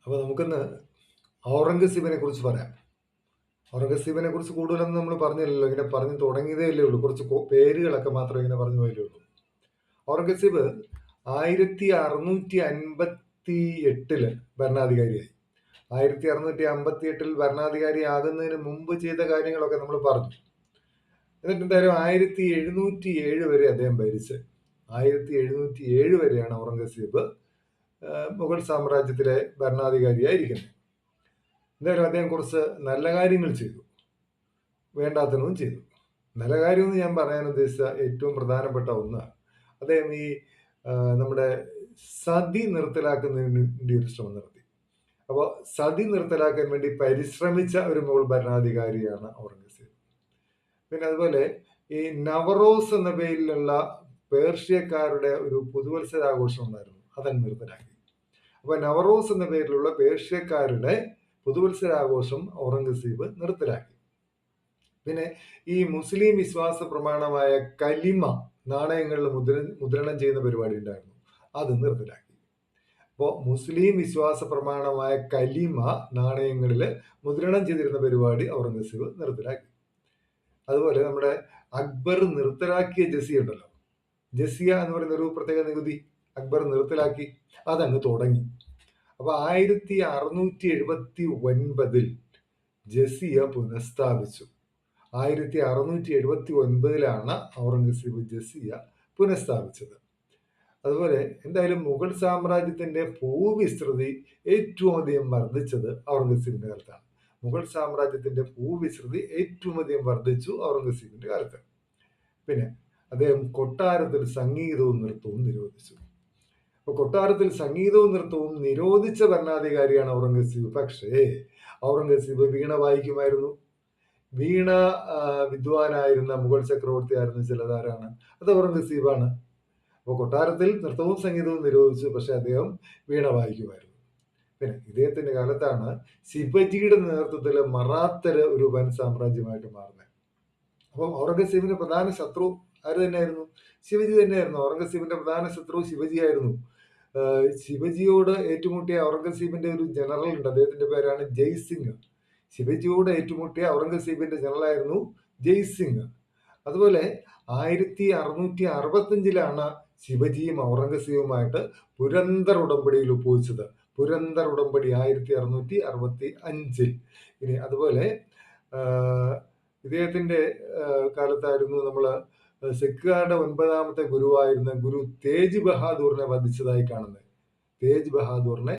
അപ്പോൾ നമുക്കിന്ന് ഔറംഗസീബിനെ കുറിച്ച് പറയാം. ഔറംഗസീബിനെ കുറിച്ച് കൂടുതലൊന്നും നമ്മൾ പറഞ്ഞില്ലല്ലോ, ഇങ്ങനെ പറഞ്ഞു തുടങ്ങിയതേ അല്ലേ ഉള്ളൂ. കുറച്ച് പേരുകളൊക്കെ മാത്രമേ ഇങ്ങനെ പറഞ്ഞു പോയല്ലേ ഉള്ളൂ. ഔറംഗസീബ് 1658 ഭരണാധികാരിയായി. 1658 ഭരണാധികാരി ആകുന്നതിന് മുമ്പ് ചെയ്ത കാര്യങ്ങളൊക്കെ നമ്മൾ പറഞ്ഞു. എന്നിട്ട് എന്തായാലും 1707 വരെ അദ്ദേഹം ഭരിച്ച്. 1707 വരെയാണ് ഔറംഗസീബ് മുഗൾ സാമ്രാജ്യത്തിലെ ഭരണാധികാരിയായിരിക്കുന്നത്. എന്തായാലും അദ്ദേഹം കുറച്ച് നല്ല കാര്യങ്ങൾ ചെയ്തു, വേണ്ടാത്തതും ചെയ്തു. നല്ല കാര്യമെന്ന് ഞാൻ പറയാൻ ഉദ്ദേശിച്ച ഏറ്റവും പ്രധാനപ്പെട്ട ഒന്ന്, അദ്ദേഹം ഈ നമ്മുടെ സതി നിർത്തലാക്കുന്നതിന് വേണ്ടി ഒരു ശ്രമം നടത്തി. അപ്പോൾ സതി നിർത്തലാക്കാൻ വേണ്ടി പരിശ്രമിച്ച ഒരു മുഗൾ ഭരണാധികാരിയാണ് ഔറംഗസീബ്. പിന്നെ അതുപോലെ ഈ നവറോസ് എന്ന പേരിലുള്ള പേർഷ്യക്കാരുടെ ഒരു പുതുവത്സരാഘോഷം ഉണ്ടായിരുന്നു, അതങ്ങ് നിർത്തലാക്കി. അപ്പൊ നവറോസ് എന്ന പേരിലുള്ള പേർഷ്യക്കാരുടെ പുതുവത്സരാഘോഷം ഔറംഗസീബ് നിർത്തലാക്കി. പിന്നെ ഈ മുസ്ലിം വിശ്വാസ പ്രമാണമായ കലിമ നാണയങ്ങളിൽ മുദ്രണം ചെയ്യുന്ന പരിപാടി ഉണ്ടായിരുന്നു, അത് നിർത്തലാക്കി. അപ്പോൾ മുസ്ലിം വിശ്വാസ പ്രമാണമായ കലിമ നാണയങ്ങളിൽ മുദ്രണം ചെയ്തിരുന്ന പരിപാടി ഔറംഗസീബ് നിർത്തലാക്കി. അതുപോലെ നമ്മുടെ അക്ബർ നിർത്തലാക്കിയ ജസിയ ഉണ്ടല്ലോ, ജസിയ എന്ന് പറയുന്ന ഒരു പ്രത്യേക നികുതി അക്ബർ നിർത്തലാക്കി, അതങ്ങ് തുടങ്ങി. അപ്പൊ 1679 ജസിയ പുനഃസ്ഥാപിച്ചു. 1679 ഔറംഗസീബ് ജസിയ പുനഃസ്ഥാപിച്ചത്. അതുപോലെ എന്തായാലും മുഗൾ സാമ്രാജ്യത്തിന്റെ ഭൂവിസ്തൃതി ഏറ്റവും അധികം വർദ്ധിച്ചത് ഔറംഗസീബിന്റെ കാലത്താണ്. മുഗൾ സാമ്രാജ്യത്തിന്റെ ഭൂവിസ്തൃതി ഏറ്റവും അധികം വർദ്ധിച്ചു ഔറംഗസീബിന്റെ കാലത്ത്. പിന്നെ അദ്ദേഹം കൊട്ടാരത്തിൽ സംഗീതവും നൃത്തവും നിരോധിച്ചു. അപ്പൊ കൊട്ടാരത്തിൽ സംഗീതവും നൃത്തവും നിരോധിച്ച ഭരണാധികാരിയാണ് ഔറംഗസീബ്. പക്ഷേ ഔറംഗസീബ് വീണ വായിക്കുമായിരുന്നു. വീണ വിദ്വാനായിരുന്ന മുഗൾ ചക്രവർത്തി ആയിരുന്ന ചിലതാരാണ്? അത് ഔറംഗസീബാണ്. അപ്പോൾ കൊട്ടാരത്തിൽ നൃത്തവും സംഗീതവും നിരോധിച്ചു, പക്ഷെ അദ്ദേഹം വീണ വായിക്കുമായിരുന്നു. പിന്നെ ഇദ്ദേഹത്തിന്റെ കാലത്താണ് ശിവജിയുടെ നേതൃത്വത്തിൽ മറാത്തര് ഒരു വൻ സാമ്രാജ്യമായിട്ട് മാറുന്നത്. അപ്പം ഔറംഗസീബിന്റെ പ്രധാന ശത്രു ആര് തന്നെയായിരുന്നു? ശിവജി തന്നെയായിരുന്നു. ഔറംഗസീബിന്റെ പ്രധാന ശത്രു ശിവജി ആയിരുന്നു. ശിവജിയോട് ഏറ്റുമുട്ടിയ ഔറംഗസീബിന്റെ ഒരു ജനറൽ ഉണ്ട്, അദ്ദേഹത്തിന്റെ പേരാണ് ജയ്സിംഗ്. ശിവജിയോട് ഏറ്റുമുട്ടിയ ഔറംഗസീബിന്റെ ജനറലായിരുന്നു ജയ്സിംഗ്. അതുപോലെ 1665 ശിവജിയും ഔറംഗസീബുമായിട്ട് പുരന്ദർ ഉടമ്പടിയിൽ ഒപ്പുവെച്ചത്. പുരന്ദർ ഉടമ്പടി 1665. ഇനി അതുപോലെ ഇദ്ദേഹത്തിന്റെ കാലത്തായിരുന്നു നമ്മൾ സിഖുകാരുടെ 9ാമത്തെ ഗുരുവായിരുന്ന ഗുരു തേജ് ബഹാദൂറിനെ വധിച്ചതായി കാണുന്നത്. തേജ് ബഹാദൂറിനെ